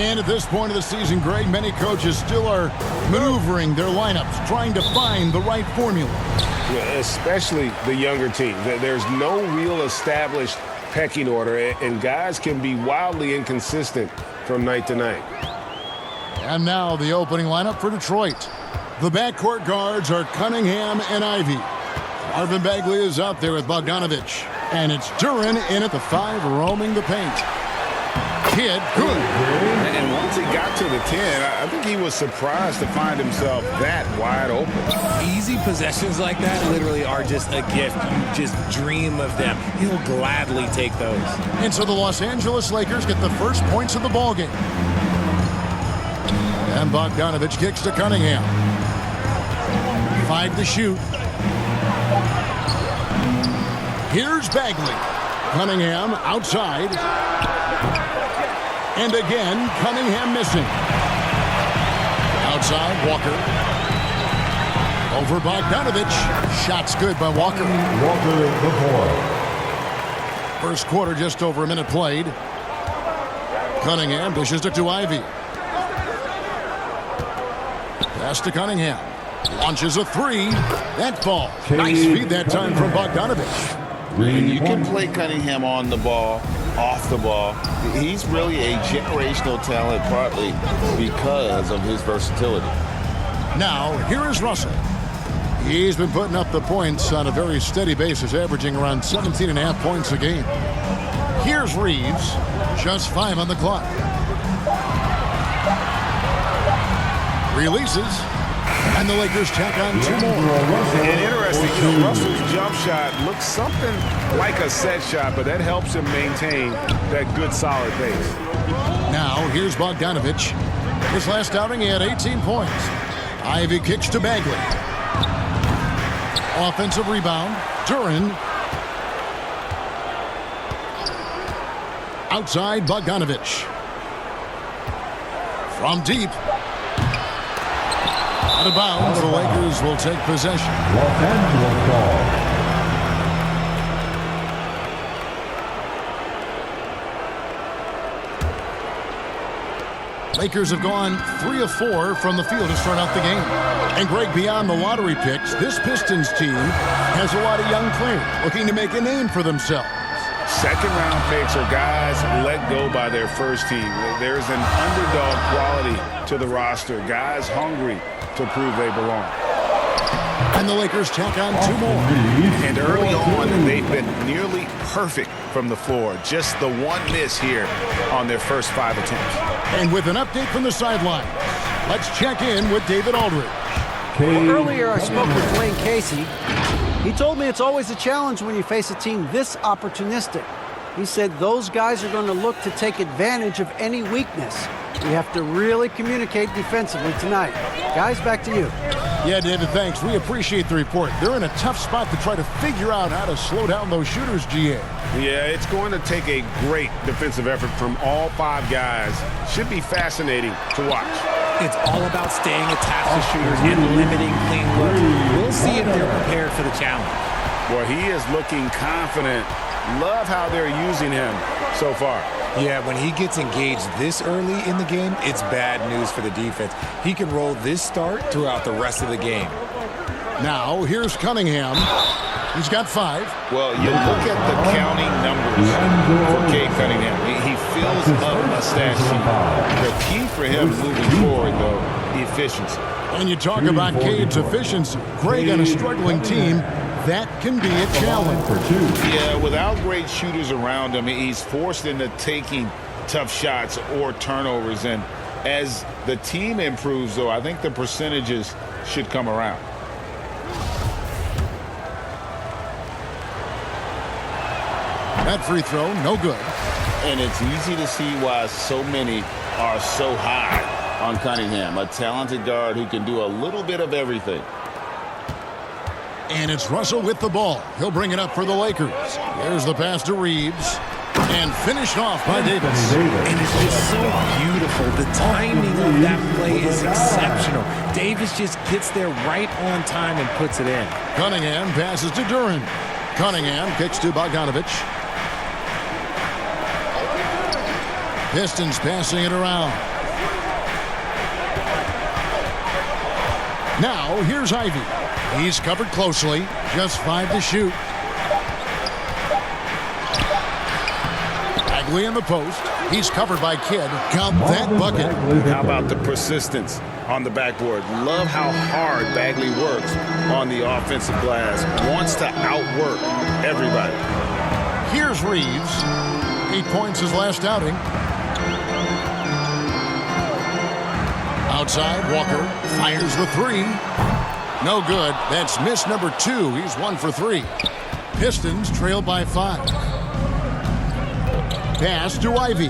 And at this point of the season, Greg, many coaches still are maneuvering their lineups, trying to find the right formula. Yeah, especially the younger team. There's no real established pecking order, and guys can be wildly inconsistent from night to night. And now the opening lineup for Detroit. The backcourt guards are Cunningham and Ivy. Marvin Bagley is out there with Bogdanovich. And it's Duren in at the 5, roaming the paint. Kidd, good. And once he got to the 10, I think he was surprised to find himself that wide open. Easy possessions like that literally are just a gift. You just dream of them. He'll gladly take those. And so the Los Angeles Lakers get the first points of the ballgame. And Bogdanovich kicks to Cunningham. 5 to shoot. Here's Bagley. Cunningham outside. And again, Cunningham missing. Outside, Walker. Over Bogdanovich. Shots good by Walker. Walker, the 4. First quarter, just over a minute played. Cunningham dishes it to Ivy. Pass to Cunningham. Launches a 3. That falls. Nice feed that time from Bogdanovich. And you can play Cunningham on the ball, off the ball. He's really a generational talent, partly because of his versatility. Now, here is Russell. He's been putting up the points on a very steady basis, averaging around 17.5 points a game. Here's Reeves. Just 5 on the clock. Releases. And the Lakers tack on 2 more. And interesting, Russell's jump shot looks something like a set shot, but that helps him maintain that good, solid pace. Now, here's Bogdanovich. His last outing, he had 18 points. Ivy kicks to Bagley. Offensive rebound. Duren. Outside, Bogdanovich. From deep. Out of bounds, the Lakers will take possession. Los Angeles ball. Lakers have gone 3 of 4 from the field to start out the game. And Greg, beyond the lottery picks, this Pistons team has a lot of young players looking to make a name for themselves. Second-round picks are guys let go by their first team. There's an underdog quality to the roster. Guys hungry to prove they belong. And the Lakers tack on 2 more. And early on, they've been nearly perfect from the floor. Just the one miss here on their first 5 attempts. And with an update from the sideline, let's check in with David Aldridge. Well, earlier I spoke with Dwayne Casey. He told me it's always a challenge when you face a team this opportunistic. He said those guys are going to look to take advantage of any weakness. We have to really communicate defensively tonight. Guys, back to you. Yeah, David, thanks. We appreciate the report. They're in a tough spot to try to figure out how to slow down those shooters, GA. Yeah, it's going to take a great defensive effort from all 5 guys. Should be fascinating to watch. It's all about staying attached to shooters and limiting clean looks. We'll see if they're prepared for the challenge. Well, he is looking confident. Love how they're using him so far. Yeah, when he gets engaged this early in the game, it's bad news for the defense. He can roll this start throughout the rest of the game. Now, here's Cunningham. He's got 5. Well, you look at the counting numbers for Cade Cunningham. He fills up a stat sheet. The key for him moving forward, though, efficiency. And you talk about Cade's efficiency. Greg on a struggling team, that can be a challenge. Yeah, without great shooters around him, he's forced into taking tough shots or turnovers. And as the team improves, though, I think the percentages should come around. That free throw, no good. And it's easy to see why so many are so high on Cunningham, a talented guard who can do a little bit of everything. And it's Russell with the ball. He'll bring it up for the Lakers. There's the pass to Reeves. And finished off by Davis. And it's just so beautiful. The timing of that play is exceptional. Davis just gets there right on time and puts it in. Cunningham passes to Duren. Cunningham kicks to Bogdanovich. Pistons passing it around. Now, here's Ivy. He's covered closely. Just 5 to shoot. Bagley in the post. He's covered by Kidd. Count that bucket. How about the persistence on the backboard? Love how hard Bagley works on the offensive glass. Wants to outwork everybody. Here's Reeves. 8 points his last outing. Outside, Walker fires the 3. No good. That's miss number 2. He's 1 for 3. Pistons trail by 5. Pass to Ivy.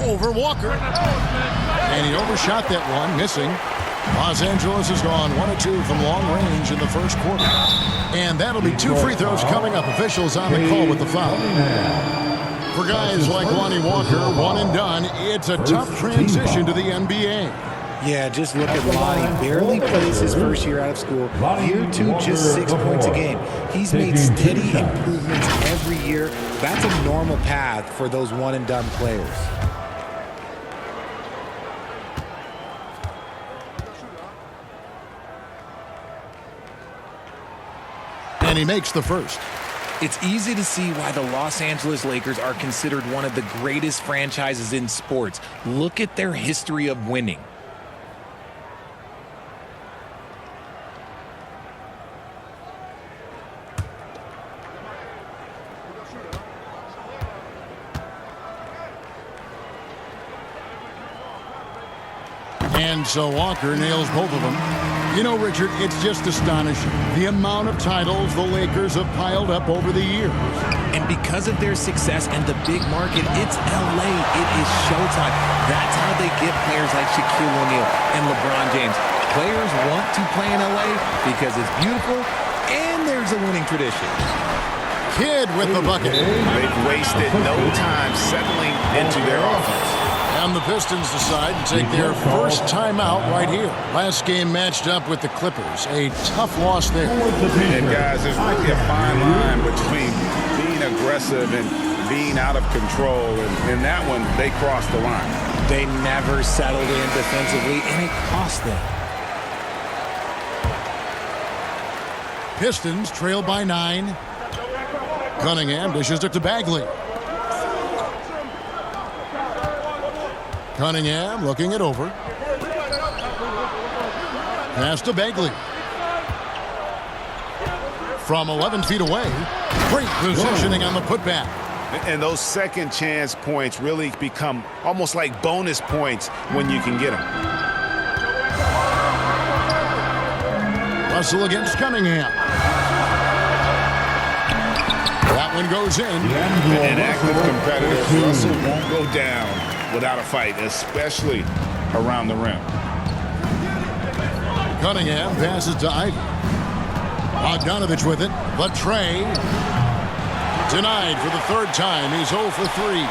Over Walker. And he overshot that one, missing. Los Angeles has gone 1 of 2 from long range in the first quarter. And that'll be 2 free throws coming up. Officials on the call with the foul. For guys like Lonnie Walker, 1 and done, it's a tough transition to the NBA. Yeah, just look at Lonnie. Barely plays his first year out of school. Year 2, just 6 points a game. He's made steady improvements every year. That's a normal path for those one-and-done players. And he makes the first. It's easy to see why the Los Angeles Lakers are considered one of the greatest franchises in sports. Look at their history of winning. And so Walker nails both of them. You know, Richard, it's just astonishing the amount of titles the Lakers have piled up over the years. And because of their success and the big market, it's LA. It is showtime. That's how they get players like Shaquille O'Neal and LeBron James. Players want to play in LA because it's beautiful and there's a winning tradition. Kidd with the bucket. They've wasted no time settling into their offense. And the Pistons decide to take their first timeout right here. Last game matched up with the Clippers. A tough loss there. And guys, there's really a fine line between being aggressive and being out of control. And in that one, they crossed the line. They never settled in defensively, and it cost them. Pistons trail by 9. Cunningham dishes it to Bagley. Cunningham looking it over. Pass to Bagley. From 11 feet away. Great positioning on the putback. And those second chance points really become almost like bonus points when you can get them. Russell against Cunningham. That one goes in. An active competitor. Russell won't go down without a fight, especially around the rim. Cunningham passes to Ivy. Bogdanovich with it. But Trey denied for the 3rd time. He's 0 for 3.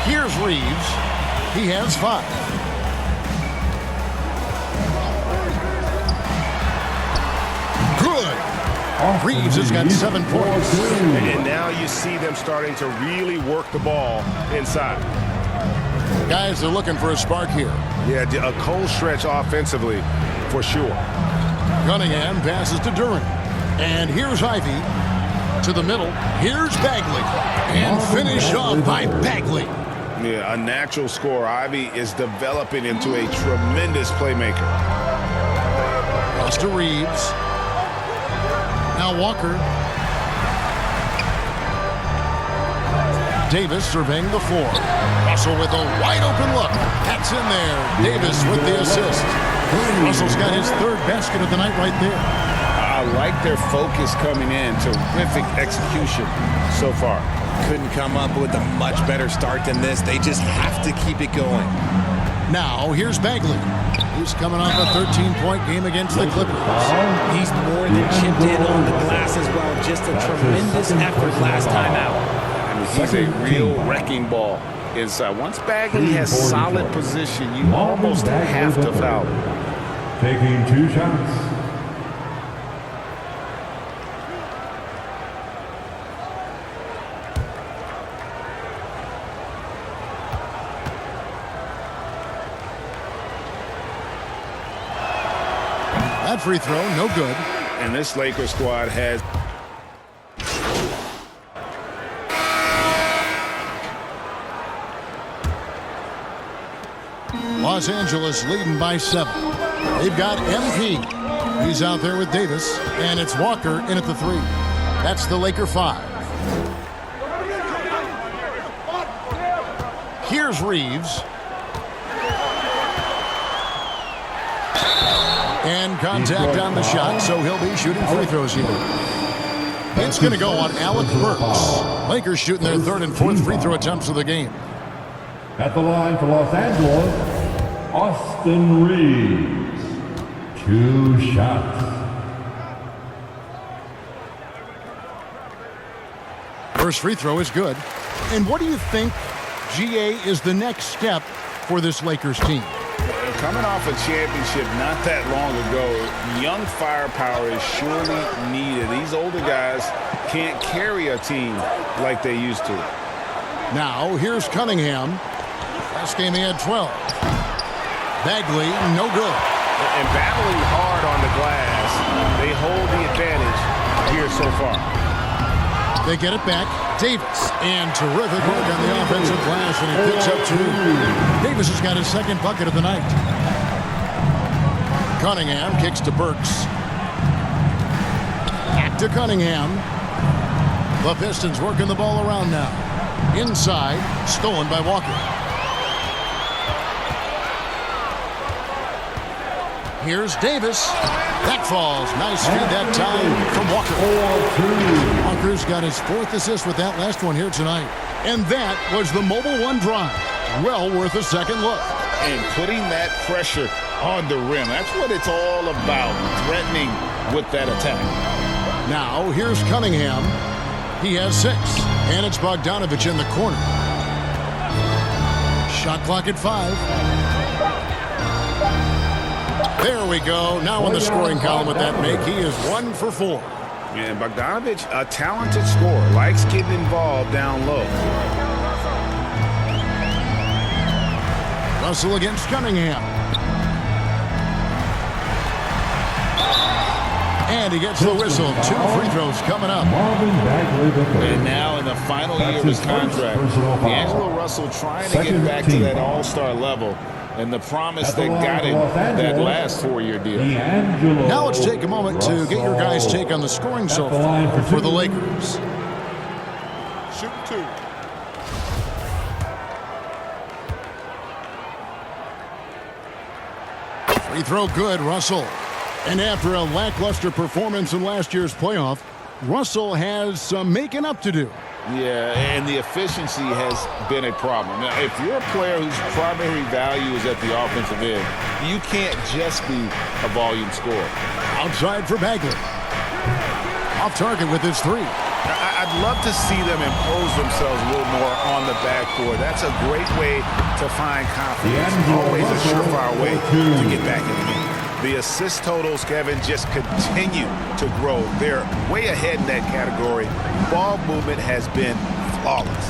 Here's Reeves. He has 5. Good. Reeves has got 7 points. And now you see them starting to really work the ball inside. Guys are looking for a spark here. Yeah, a cold stretch offensively for sure. Cunningham passes to Durant. And here's Ivy to the middle. Here's Bagley. And finish off by Bagley. Yeah, a natural scorer. Ivy is developing into a tremendous playmaker. Pass to Reeves. Now Walker. Davis surveying the floor. Russell with a wide open look. That's in there. Davis with the assist. Russell's got his 3rd basket of the night right there. I like their focus coming in. Terrific execution so far. Couldn't come up with a much better start than this. They just have to keep it going. Now here's Bagley. He's coming off a 13-point game against the Clippers. He's more than chipped in on the glass as well. Just a tremendous effort last time out. He's a real wrecking ball inside. Once Bagley has solid position, you almost have to foul him. Taking 2 shots. That free throw, no good. And this Lakers squad has Los Angeles leading by 7. They've got MP. He's out there with Davis, and it's Walker in at the 3. That's the Laker 5. Here's Reeves. And contact on the shot, so he'll be shooting free throws here. It's going to go on Alec Burks. Lakers shooting their 3rd and 4th free throw attempts of the game. At the line for Los Angeles, Austin Reeves. 2 shots. First free throw is good. And what do you think, GA, is the next step for this Lakers team? coming off a championship not that long ago. Young firepower is surely needed. These older guys can't carry a team like they used to. Now, here's Cunningham. Last game he had 12. Bagley, no good. And battling hard on the glass, they hold the advantage here so far. They get it back. Davis, and terrific work on the offensive glass, and he picks up 2. Davis has got his 2nd bucket of the night. Cunningham kicks to Burks. Back to Cunningham. The Pistons working the ball around now. Inside, stolen by Walker. Here's Davis. That falls. Nice feed that time from Walker. Walker's got his 4th assist with that last one here tonight. And that was the Mobile One drive. Well worth a second look. And putting that pressure on the rim. That's what it's all about, threatening with that attack. Now, here's Cunningham. He has 6. And it's Bogdanovich in the corner. Shot clock at 5. There we go. Now in the scoring column with that make, he is 1 for 4. And Bogdanovich, a talented scorer, likes getting involved down low. Russell against Cunningham. And he gets the whistle. 2 free throws coming up. And now in the final year of his contract, D'Angelo Russell trying to get back to that all-star level. And the promise that got him that last 4-year deal. Now let's take a moment to get your guys' take on the scoring so far for the Lakers. Shoot 2. Free throw good, Russell. And after a lackluster performance in last year's playoff, Russell has some making up to do. Yeah, and the efficiency has been a problem. Now, if you're a player whose primary value is at the offensive end, you can't just be a volume scorer. Outside for Bagley. Off target with his 3. I'd love to see them impose themselves a little more on the backboard. That's a great way to find confidence. Always a surefire way to get back in the game. The assist totals, Kevin, just continue to grow. They're way ahead in that category. Ball movement has been flawless.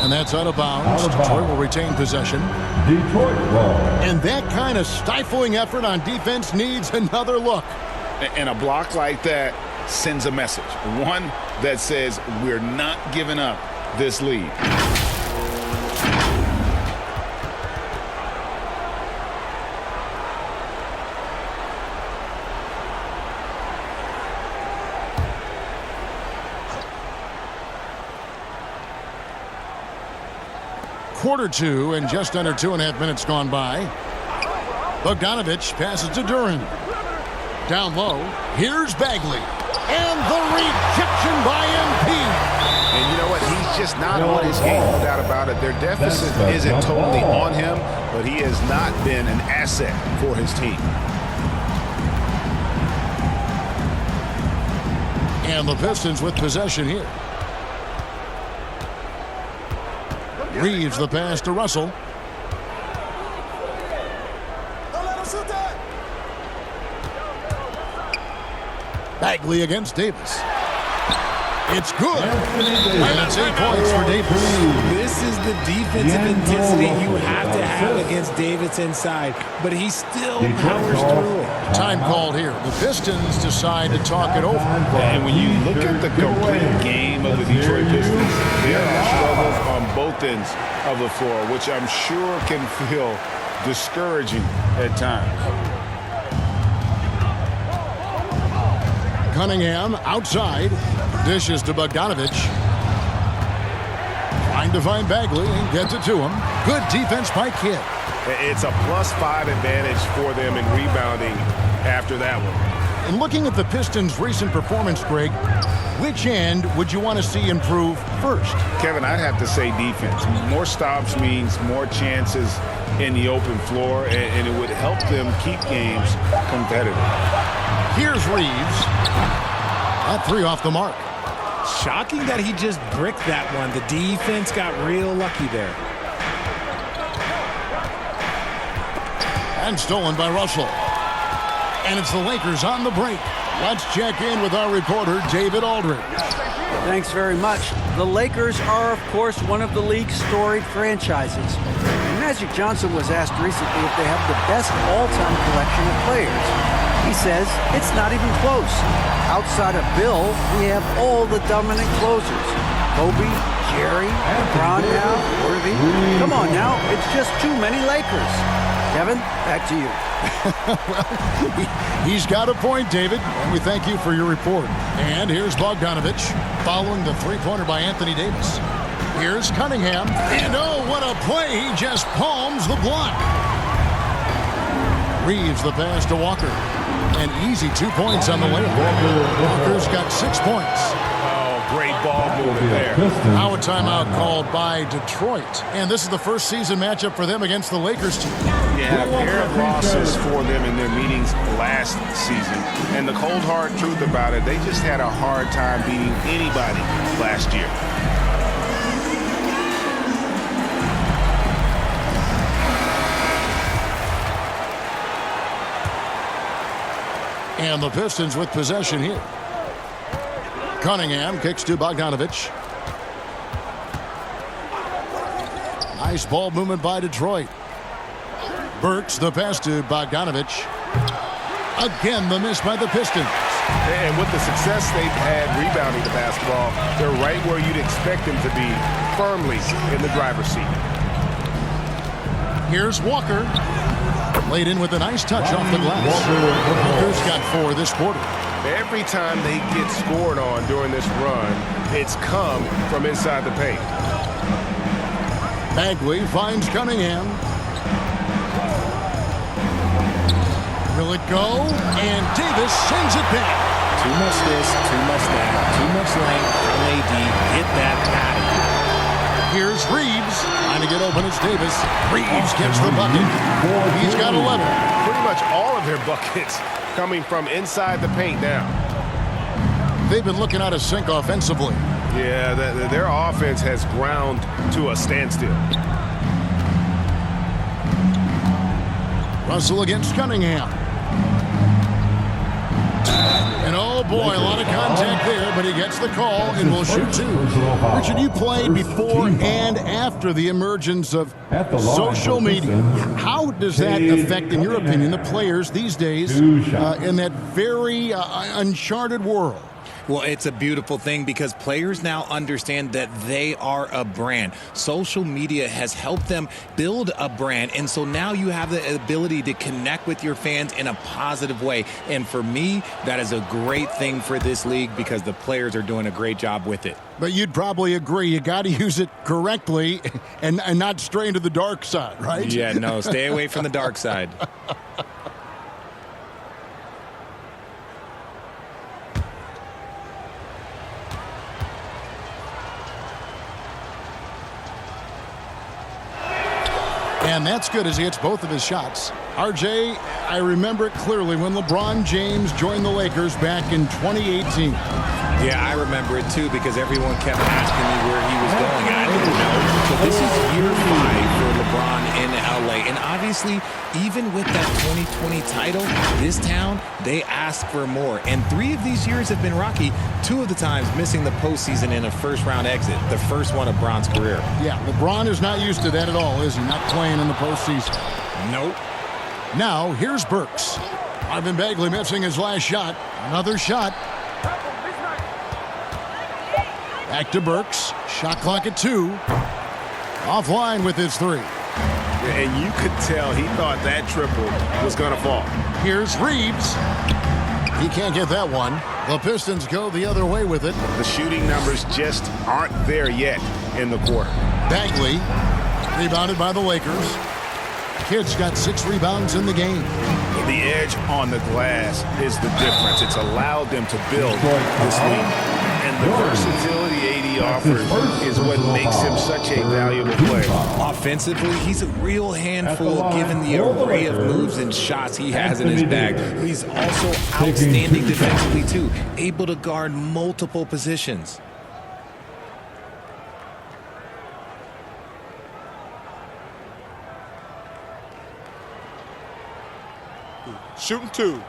And that's out of bounds. Detroit will retain possession. Detroit ball. And that kind of stifling effort on defense needs another look. And a block like that sends a message. One that says we're not giving up this lead. Quarter 2 and just under 2.5 minutes gone by. Bogdanovich passes to Duran. Down low. Here's Bagley. And the rejection by MP. And you know what? He's just not on his game, no doubt about it. Their deficit isn't totally on him, but he has not been an asset for his team. And the Pistons with possession here. Reeves the pass to Russell. Bagley against Davis. It's good. And it's 8 points for Davis. This is the defensive intensity you have to have against Davis inside, but he still powers through it. Time called here. The Pistons decide to talk it over. And when you look at the complete game of the Detroit Pistons, there are struggles on both ends of the floor, which I'm sure can feel discouraging at times. Cunningham outside. Dishes to Bogdanovich. Trying to find Bagley and gets it to him. Good defense by Kidd. It's a +5 advantage for them in rebounding after that one. And looking at the Pistons' recent performance, Greg, which end would you want to see improve first? Kevin, I'd have to say defense. More stops means more chances in the open floor, and it would help them keep games competitive. Here's Reeves. That three off the mark. Shocking that he just bricked that one. The defense got real lucky there. And stolen by Russell. And it's the Lakers on the break. Let's check in with our reporter, David Aldridge. Thanks very much. The Lakers are, of course, one of the league's storied franchises. And Magic Johnson was asked recently if they have the best all-time collection of players. He says it's not even close. Outside of Bill, we have all the dominant closers. Kobe, Jerry, LeBron now, Worthy. Come on now, it's just too many Lakers. Kevin, back to you. He's got a point, David, and we thank you for your report. And here's Bogdanovich following the three-pointer by Anthony Davis. Here's Cunningham, and oh, what a play! He just palms the block. Reeves the pass to Walker. An easy 2 points on the layup. Walker's got 6 points. Oh, great ball movement there. Now a timeout called by Detroit. And this is the first season matchup for them against the Lakers team. Yeah, a pair of losses for them in their meetings last season. And the cold hard truth about it, they just had a hard time beating anybody last year. And the Pistons with possession here. Cunningham kicks to Bogdanovich. Nice ball movement by Detroit. Burks the pass to Bogdanovich. Again, the miss by the Pistons. And with the success they've had rebounding the basketball, they're right where you'd expect them to be, firmly in the driver's seat. Here's Walker. Laid in with a nice touch off the glass. Walker's got 4 this quarter. Every time they get scored on during this run, it's come from inside the paint. Bagley finds Cunningham. Will it go? And Davis sends it back. Too much this, too much that, too much length from AD. Get that out of here. Here's Reeves. Trying to get open, it's Davis. Reeves gets the bucket. He's got 11. Pretty much all of their buckets coming from inside the paint now. They've been looking out of sync offensively. Yeah, their offense has ground to a standstill. Russell against Cunningham. And oh boy, a lot of contact there, but he gets the call and will shoot 2. Richard, you played before and after the emergence of social media. How does that affect, in your opinion, the players these days in that very uncharted world? Well, it's a beautiful thing because players now understand that they are a brand. Social media has helped them build a brand, and so now you have the ability to connect with your fans in a positive way. And for me, that is a great thing for this league because the players are doing a great job with it. But you'd probably agree you got to use it correctly and not stray into the dark side, right? Yeah, no, stay away from the dark side. And that's good as he hits both of his shots. RJ, I remember it clearly when LeBron James joined the Lakers back in 2018. Yeah, I remember it too because everyone kept asking me where he was going. I didn't know. So this is year 5 for LeBron LeBron in LA. And obviously, even with that 2020 title, this town, they ask for more. And 3 of these years have been rocky, 2 of the times missing the postseason in a first-round exit, the first one of Bron's career. Yeah, LeBron is not used to that at all, is he? Not playing in the postseason. Nope. Now, here's Burks. Marvin Bagley missing his last shot. Another shot. Back to Burks. Shot clock at 2. Offline with his 3. And you could tell he thought that triple was going to fall. Here's Reeves. He can't get that one. The Pistons go the other way with it. The shooting numbers just aren't there yet in the quarter. Bagley, rebounded by the Lakers. Kid's got 6 rebounds in the game. The edge on the glass is the difference. It's allowed them to build this lead. And the versatility AD offers is what makes him such a valuable player. Offensively, he's a real handful given the array of moves and shots he has in his bag. But he's also outstanding defensively, too, able to guard multiple positions. Shooting 2.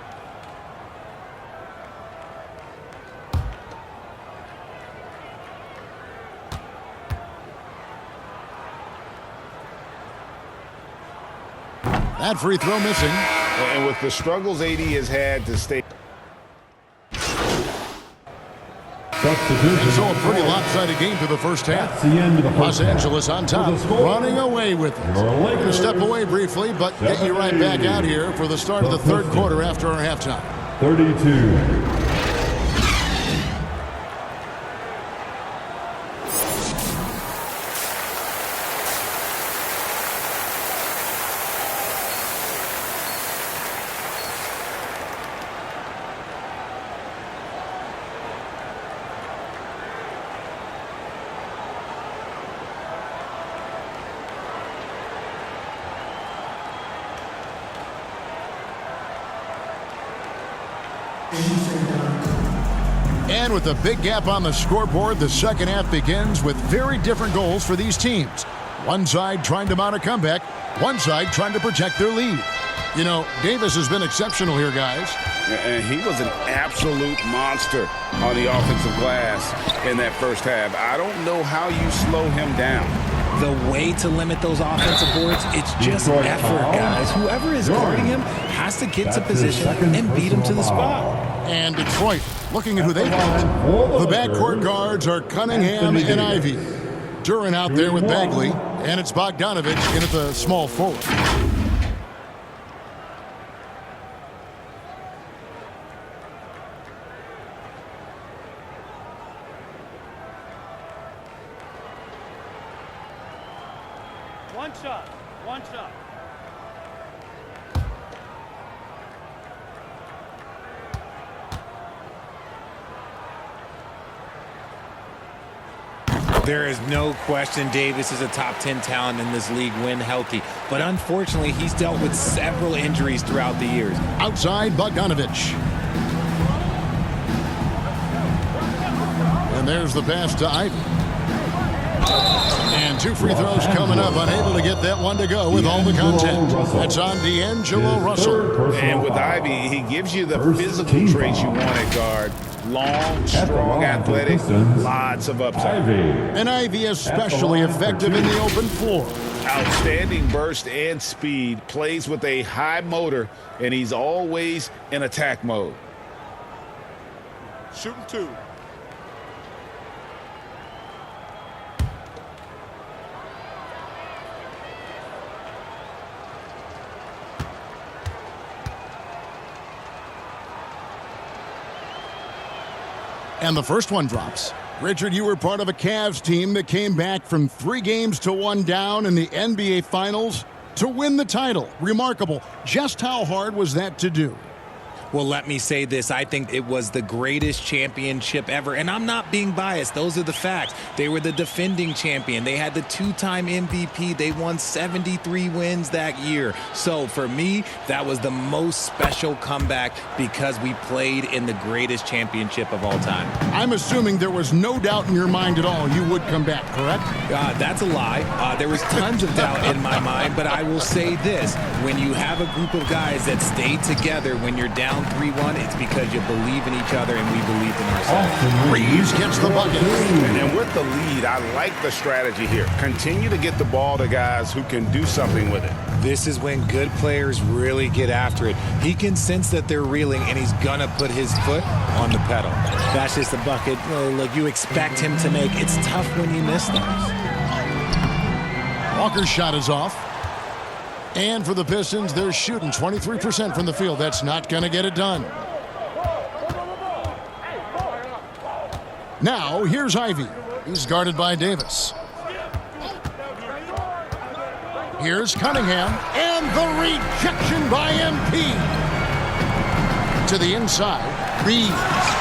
That free throw missing. And with the struggles AD has had to stay. And so a pretty lopsided game to the first half. That's the end of the first Los Angeles on top, running away with it. Your We're going to step away briefly, but get you right back out here for the start of the third quarter after our halftime. 32. And with a big gap on the scoreboard, the second half begins with very different goals for these teams. One side trying to mount a comeback, one side trying to protect their lead. You know, Davis has been exceptional here, guys. And he was an absolute monster on the offensive glass in that first half. I don't know how you slow him down. The way to limit those offensive boards, it's just effort, guys. Whoever is guarding him has to get to position and beat him to the spot. And Detroit looking at who they got. The backcourt guards are Cunningham and Ivy. Duran out there with Bagley, and it's Bogdanovich in at the small forward. One shot. One shot. There is no question Davis is a top 10 talent in this league when healthy. But unfortunately, he's dealt with several injuries throughout the years. Outside, Bogdanovich. And there's the pass to Ivy. And 2 free throws coming up, unable to get that one to go with all the contact. That's on D'Angelo Russell. And with Ivy, he gives you the physical traits you want at guard. Long, strong, athletic, lots of upside. And Ivy especially effective in the open floor. Outstanding burst and speed, plays with a high motor, and he's always in attack mode. Shooting 2. And the first one drops. Richard, you were part of a Cavs team that came back from 3 games to 1 down in the NBA Finals to win the title. Remarkable. Just how hard was that to do? Well, let me say this. I think it was the greatest championship ever. And I'm not being biased. Those are the facts. They were the defending champion. They had the 2-time MVP. They won 73 wins that year. So for me, that was the most special comeback because we played in the greatest championship of all time. I'm assuming there was no doubt in your mind at all you would come back, correct? That's a lie. There was tons of doubt in my mind, but I will say this. When you have a group of guys that stay together when you're down 3-1, it's because you believe in each other and we believed in ourselves. Reeves gets the bucket. And with the lead, I like the strategy here. Continue to get the ball to guys who can do something with it. This is when good players really get after it. He can sense that they're reeling, and he's going to put his foot on the pedal. That's just a bucket like you expect him to make. It's tough when you miss those. Walker's shot is off. And for the Pistons, they're shooting 23% from the field. That's not going to get it done. Now, here's Ivy. He's guarded by Davis. Here's Cunningham, and the rejection by MP. To the inside, Reeves,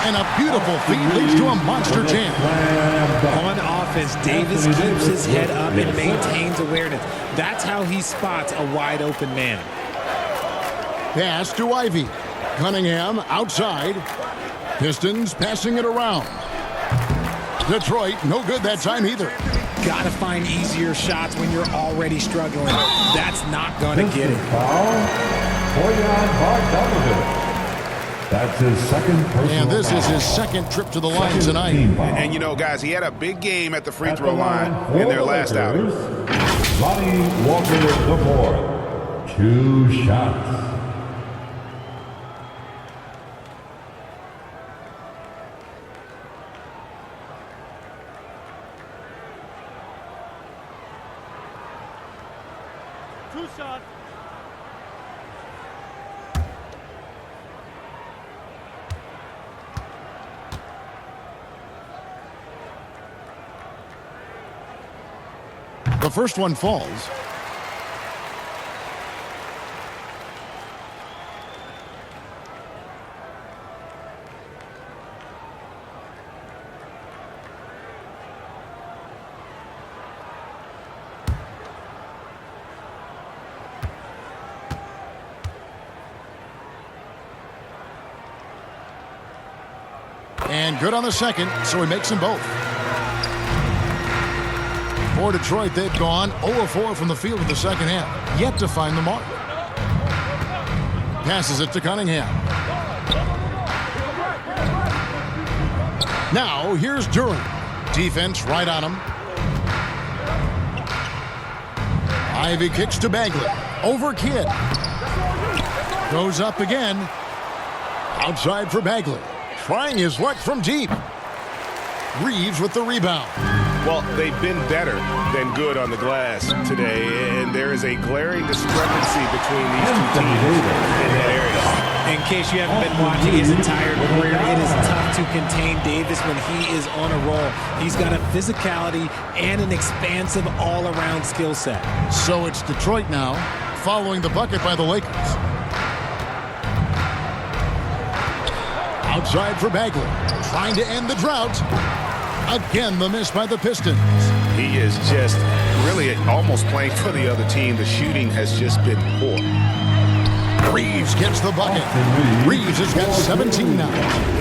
and a beautiful feed leads to a monster jam. On offense, Davis keeps his head up and maintains awareness. That's how he spots a wide-open man. Pass to Ivy. Cunningham outside. Pistons passing it around. Detroit, no good that time either. Got to find easier shots when you're already struggling. That's not going to get it. That's his second personal And this foul. is his second trip to the line tonight. And you know, guys, he had a big game at the free throw line in their last outing. Lonnie Walker the fourth. 2 shots. The first one falls. And good on the second, so he makes them both. For Detroit, they've gone 0-4 from the field in the second half. Yet to find the mark. Passes it to Cunningham. Now, here's Durant. Defense right on him. Ivy kicks to Bagley. Over Kidd. Goes up again. Outside for Bagley. Trying his luck from deep. Reeves with the rebound. Well, they've been better than good on the glass today, and there is a glaring discrepancy between these two teams in that area. In case you haven't been watching his entire career, it is tough to contain Davis when he is on a roll. He's got a physicality and an expansive all-around skill set. So it's Detroit now, following the bucket by the Lakers. Outside for Bagley, trying to end the drought. Again, the miss by the Pistons. He is just really almost playing for the other team. The shooting has just been poor. Reeves gets the bucket. Reeves has got 17 now.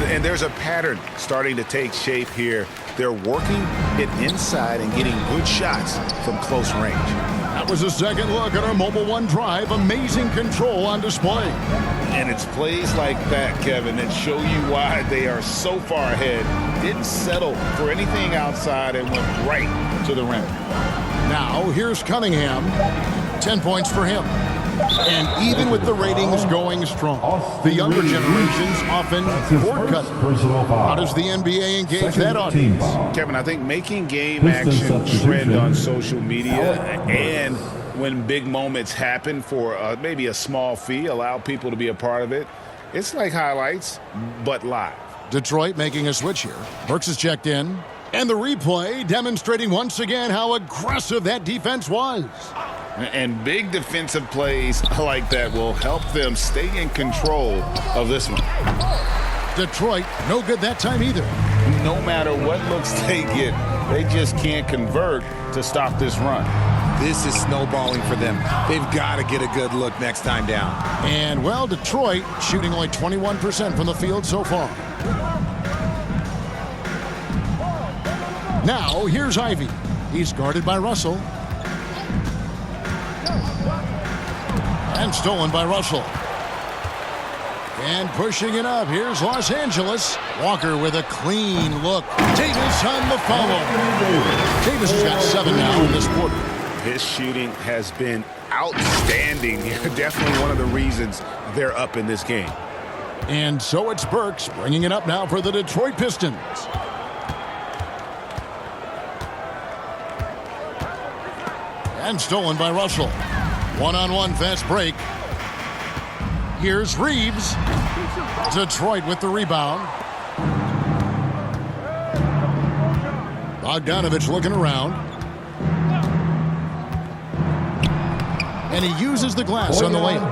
And there's a pattern starting to take shape here. They're working it inside and getting good shots from close range. That was a second look at our Mobile One drive. Amazing control on display. And it's plays like that, Kevin, that show you why they are so far ahead. Didn't settle for anything outside and went right to the rim. Now, here's Cunningham. 10 points for him. And even with the ratings going strong, the younger generations often cord cut. How does the NBA engage that audience? Kevin, I think making game action trend on social media and when big moments happen for maybe a small fee, allow people to be a part of it. It's like highlights, but live. Detroit making a switch here. Burks is checked in. And the replay demonstrating once again how aggressive that defense was. And big defensive plays like that will help them stay in control of this one. Detroit, no good that time either. No matter what looks they get, they just can't convert to stop this run. This is snowballing for them. They've got to get a good look next time down. And, well, Detroit shooting only 21% from the field so far. Now, here's Ivy. He's guarded by Russell. And stolen by Russell. And pushing it up, here's Los Angeles. Walker with a clean look. Davis on the follow. Davis has got 7 now in this quarter. His shooting has been outstanding. Definitely one of the reasons they're up in this game. And so it's Burks bringing it up now for the Detroit Pistons. And stolen by Russell. One-on-one fast break. Here's Reeves. Detroit with the rebound. Bogdanovich looking around. And he uses the glass on the layup.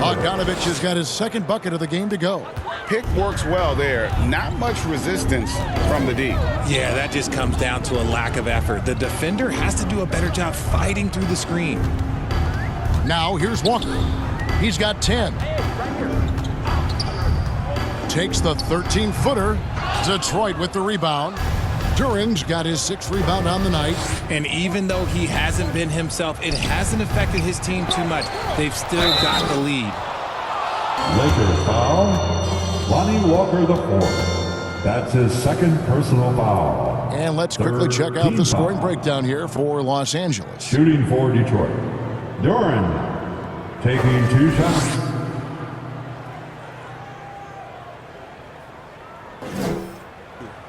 Bogdanovich has got his second bucket of the game to go. Pick works well there. Not much resistance from the D. Yeah, that just comes down to a lack of effort. The defender has to do a better job fighting through the screen. Now here's Walker. He's got 10. Takes the 13-footer. Detroit with the rebound. Duran's got his 6th rebound on the night. And even though he hasn't been himself, it hasn't affected his team too much. They've still got the lead. Lakers foul. Lonnie Walker the 4th. That's his 2nd personal foul. And let's quickly check out the scoring breakdown here for Los Angeles. Shooting for Detroit. Duran taking 2 shots.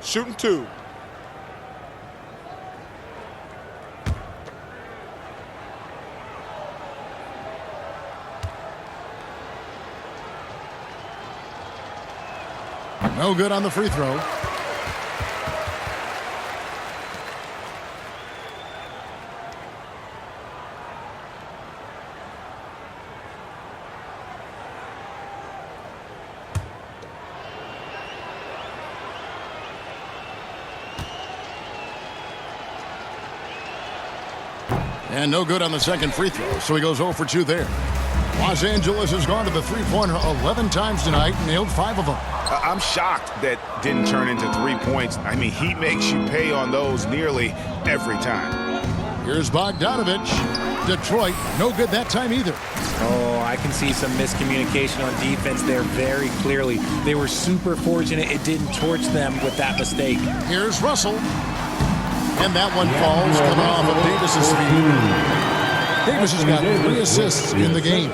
Shooting 2. No good on the free throw. And no good on the second free throw, so he goes 0 for 2 there. Los Angeles has gone to the three-pointer 11 times tonight and nailed 5 of them. I'm shocked that didn't turn into 3 points. I mean, he makes you pay on those nearly every time. Here's Bogdanovich. Detroit, no good that time either. Oh, I can see some miscommunication on defense there very clearly. They were super fortunate it didn't torch them with that mistake. Here's Russell. And that one falls coming off of Davis's feet. Davis has got 3 assists in the game.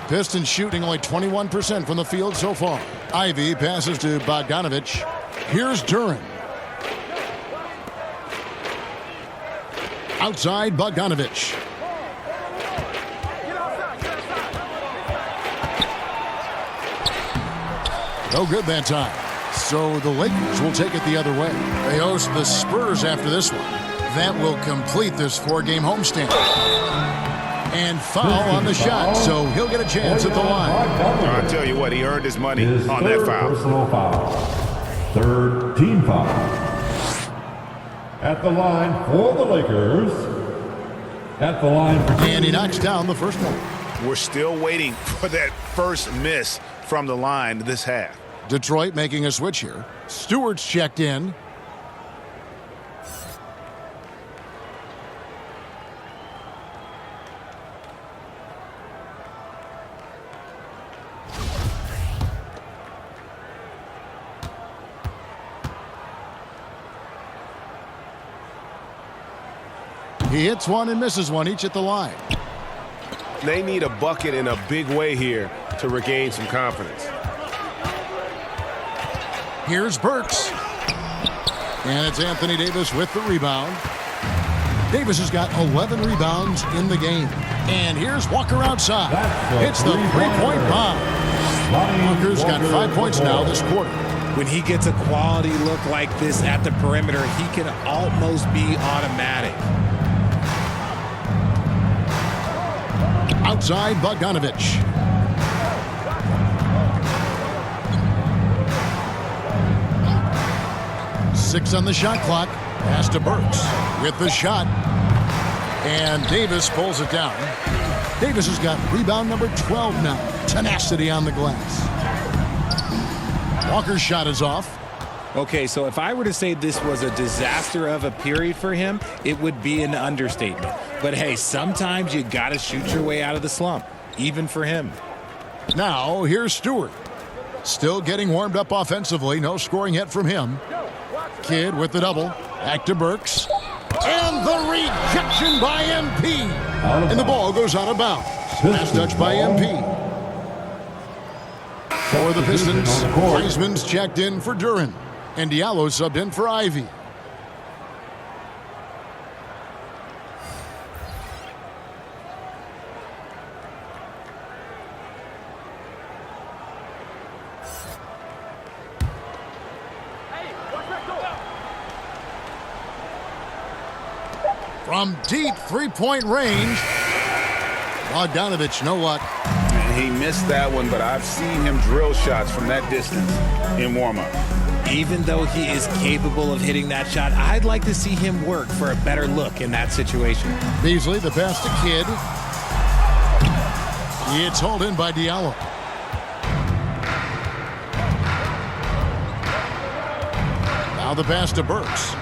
Pistons shooting only 21% from the field so far. Ivy passes to Bogdanovich. Here's Duran. Outside, Bogdanovich. No good that time. So the Lakers will take it the other way. They host the Spurs after this one. That will complete this 4-game homestand. And foul on the shot, so he'll get a chance at the line. I'll tell you what, he earned his money on that foul. Personal foul. 3rd team foul. At the line for the Lakers. At the line for... And he knocks down the first one. We're still waiting for that first miss from the line this half. Detroit making a switch here. Stewart's checked in. He hits one and misses one, each at the line. They need a bucket in a big way here to regain some confidence. Here's Burks. And it's Anthony Davis with the rebound. Davis has got 11 rebounds in the game. And here's Walker outside. It's the three-point bomb. Walker's got 5 points now this quarter. When he gets a quality look like this at the perimeter, he can almost be automatic. Outside, Bogdanovich. Six on the shot clock. Pass to Burks with the shot. And Davis pulls it down. Davis has got rebound number 12 now. Tenacity on the glass. Walker's shot is off. Okay, so if I were to say this was a disaster of a period for him, it would be an understatement. But hey, sometimes you got to shoot your way out of the slump, even for him. Now, here's Stewart. Still getting warmed up offensively. No scoring yet from him. Kidd with the double. Back to Burks. And the rejection by MP. And the ball goes out of bounds. Last touch by MP. For the Pistons, Wiseman's checked in for Duren. And Diallo subbed in for Ivy. From deep three-point range, Bogdanovich, no luck. And he missed that one, but I've seen him drill shots from that distance in warm-up. Even though he is capable of hitting that shot, I'd like to see him work for a better look in that situation. Beasley, the pass to Kidd. It's hauled in by Diallo. Now the pass to Burks.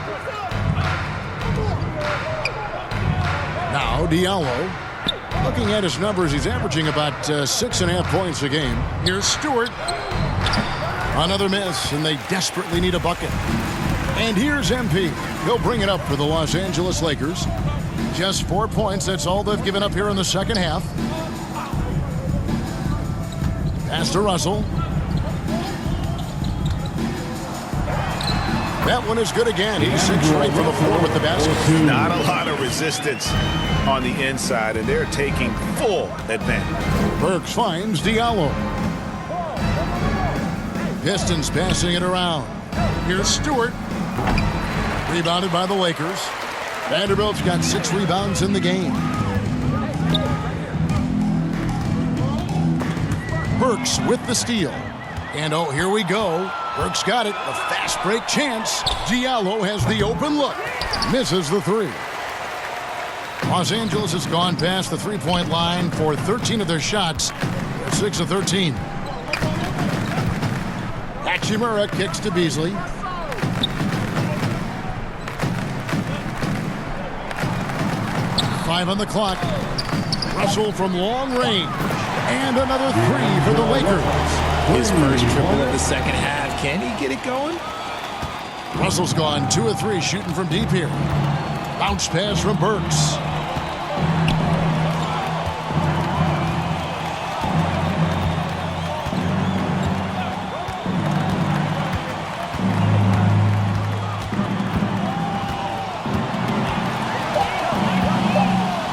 Now Diallo. Looking at his numbers, he's averaging about 6.5 points a game. Here's Stewart. Another miss, and they desperately need a bucket. And here's MP. He'll bring it up for the Los Angeles Lakers. Just 4 points. That's all they've given up here in the second half. Pass to Russell. That one is good again. He's 6 straight from the floor with the basket. Not a lot of resistance on the inside, and they're taking full advantage. Burks finds Diallo. Pistons passing it around. Here's Stewart. Rebounded by the Lakers. Vanderbilt's got 6 rebounds in the game. Burks with the steal. And oh, here we go. Burks got it. A fast break chance. Diallo has the open look. Misses the three. Los Angeles has gone past the three-point line for 13 of their shots. They're 6 of 13. Hachimura kicks to Beasley. Five on the clock. Russell from long range. And another three for the Lakers. His first triple of the second half. Can he get it going? Russell's gone 2 of 3 shooting from deep here. Bounce pass from Burks.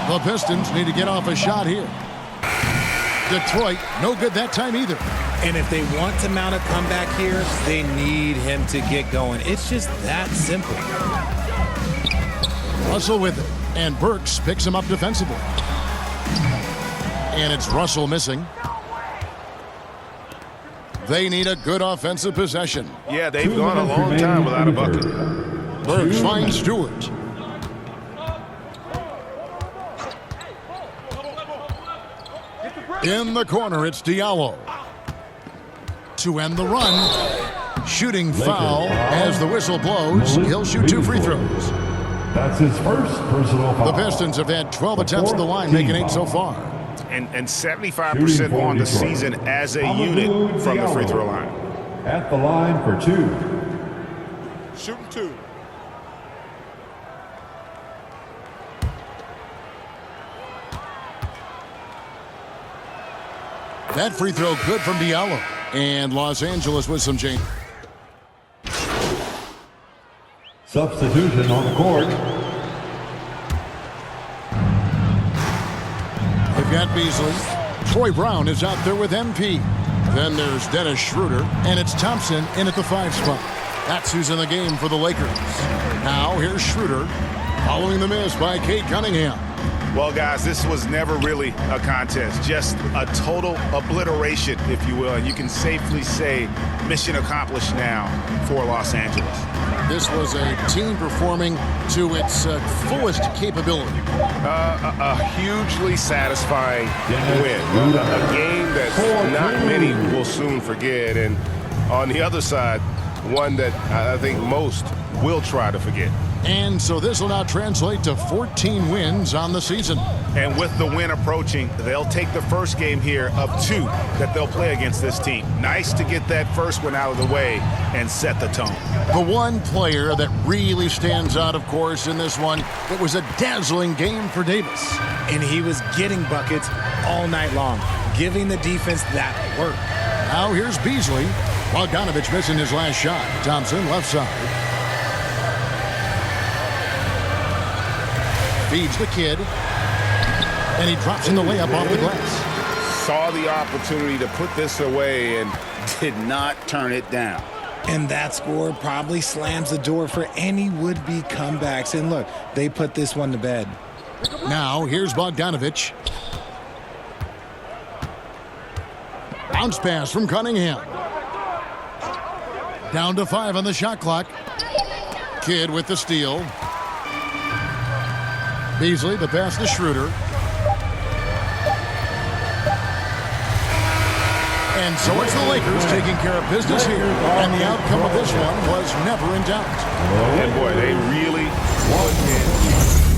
The Pistons need to get off a shot here. Detroit, no good that time either. And if they want to mount a comeback here, they need him to get going. It's just that simple. Russell with it, and Burks picks him up defensively. And it's Russell missing. They need a good offensive possession. Yeah, they've gone a long time without a bucket. Burks finds Stewart. In the corner, it's Diallo. To end the run. Shooting foul as the whistle blows. He'll shoot 2 free throws. That's his first personal foul. The Pistons have had 12 attempts at the line, making 8 so far. And 75% on the season as a unit from the free throw line. At the line for 2. Shooting 2. That free throw good from Diallo. And Los Angeles with some change. Substitution on the court. They've got Beasley. Troy Brown is out there with MP. Then there's Dennis Schroeder. And it's Thompson in at the 5 spot. That's who's in the game for the Lakers. Now here's Schroeder. Following the miss by Kate Cunningham. Well, guys, this was never really a contest, just a total obliteration, if you will. And you can safely say mission accomplished now for Los Angeles. This was a team performing to its fullest capability. A hugely satisfying win. A game that not many will soon forget. And on the other side, one that I think most will try to forget. And so this will now translate to 14 wins on the season. And with the win approaching, they'll take the first game here of 2 that they'll play against this team. Nice to get that first one out of the way and set the tone. The one player that really stands out, of course, in this one, it was a dazzling game for Davis. And he was getting buckets all night long, giving the defense that work. Now here's Beasley. Bogdanovich missing his last shot. Thompson left side. Feeds the kid. And he drops in the layup off the glass. Saw the opportunity to put this away and did not turn it down. And that score probably slams the door for any would-be comebacks. And look, they put this one to bed. Now here's Bogdanovich. Bounce pass from Cunningham. Down to 5 on the shot clock. Kidd with the steal. Beasley, the pass to Schroeder. And so it's the Lakers taking care of business here. And the outcome of this one was never in doubt. And boy, they really put in